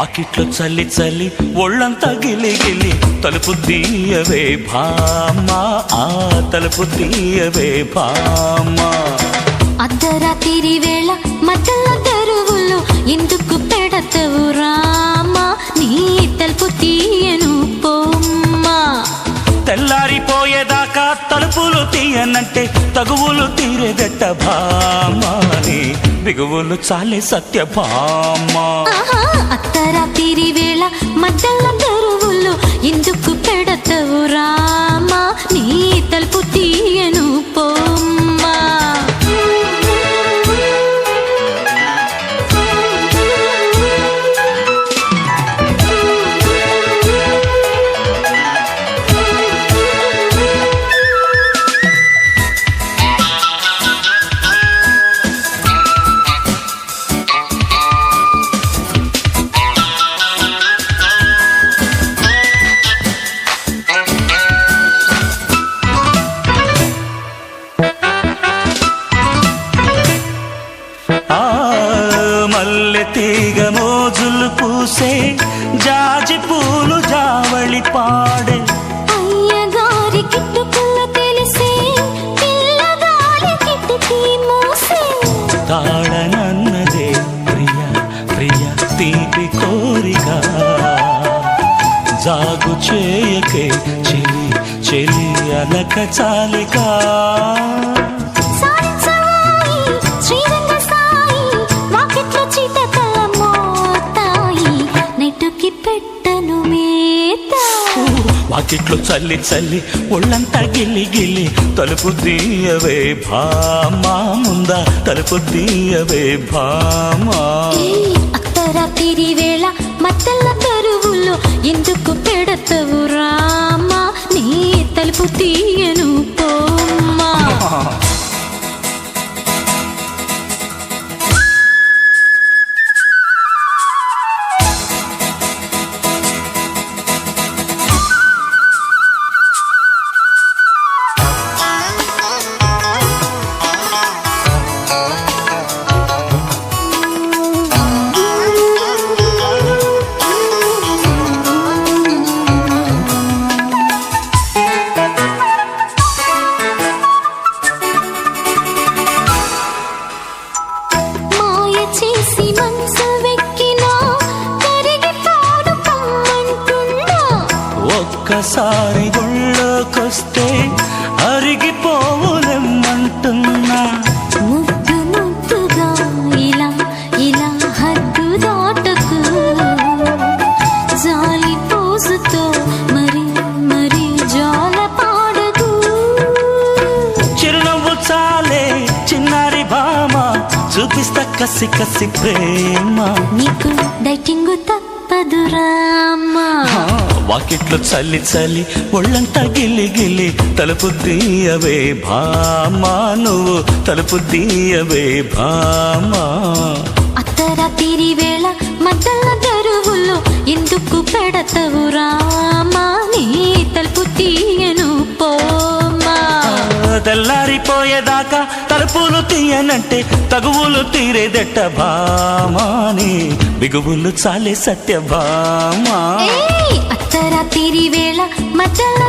వాకిట్లో చల్లి చల్లి ఒళ్ళంతా గిలి గిలి తలుపు తీయవే భామా, ఆ తలుపు తీయవే భామా. అర్ధరాత్రి వేళ మధ్యల తెరువుల్లో ఎందుకు పెడతావు రామా, నీ తలుపు తీయను పోమ్మా. తెల్లారిపోయేదాకా తలుపులు తీయనంటే తగువులు తీరేదెట్ట భామా, నీ బిగువులు చాలే సత్యభామా. అర్ధరాత్రి వేళ మధ్యల తెరువుల్లో ఎందుకు పెడతావు రామా, నీ తలుపు తీయను పోమ్మా. మల్లె తీగ మోజులు పూసే జాజి పూలు జావళి పాడే, అయ్యగారి కిట్టుకుల తెలిసే పిల్లగాలి కిట్టుకి మోసే. తాళనన్నదే ప్రియ ప్రియ తీపి కోరిక, జాగు చేయకే చెలి చెలి అలక చాలిక. వాకిట్లో చల్లి చల్లి ఒళ్ళంతా గిల్లి గిల్లి తలుపు తీయవే భామా, ముందా తలుపు తీయవే భామా. అర్ధరాత్రి వేళ మధ్యల తెరువుల్లో ఎందుకు పెడతావు రామా, నీ తలుపు తీయను పోమ్మా. ఒక్కసారి గుళ్ళోకొస్తే అరిగిపోవులెమ్మంటున్నా. ముద్దు ముద్దుగా ఇలా ఇలా హద్దు దాటకు, జాలి పోసుతో మరి మరి జాల పాడకు. చిరునవ్వు చాలే చిన్నారి భామ, చూపిస్తా కసి కసి ప్రేమ. నీకు డైటింగ్ తప్పదు రామా. వాకిట్లో చల్లి చల్లి ఒళ్ళంతా గిల్లి గిల్లి తలుపు తీయవే భామా, నువ్వు తలుపు తీయవే భామా. అర్ధరాత్రి వేళ మధ్యల తెరువుల్లో ఎందుకు పెడతావు రామా, నీ తలుపు తీయను పోమ్మా. తెల్లారిపోయేదాకా తలుపులు తీయనంటే తగువులు తీరేదెట్ట భామా, నీ బిగువులు చాలే సత్యభామా. అర్ధరాత్రి వేళ మధ్యల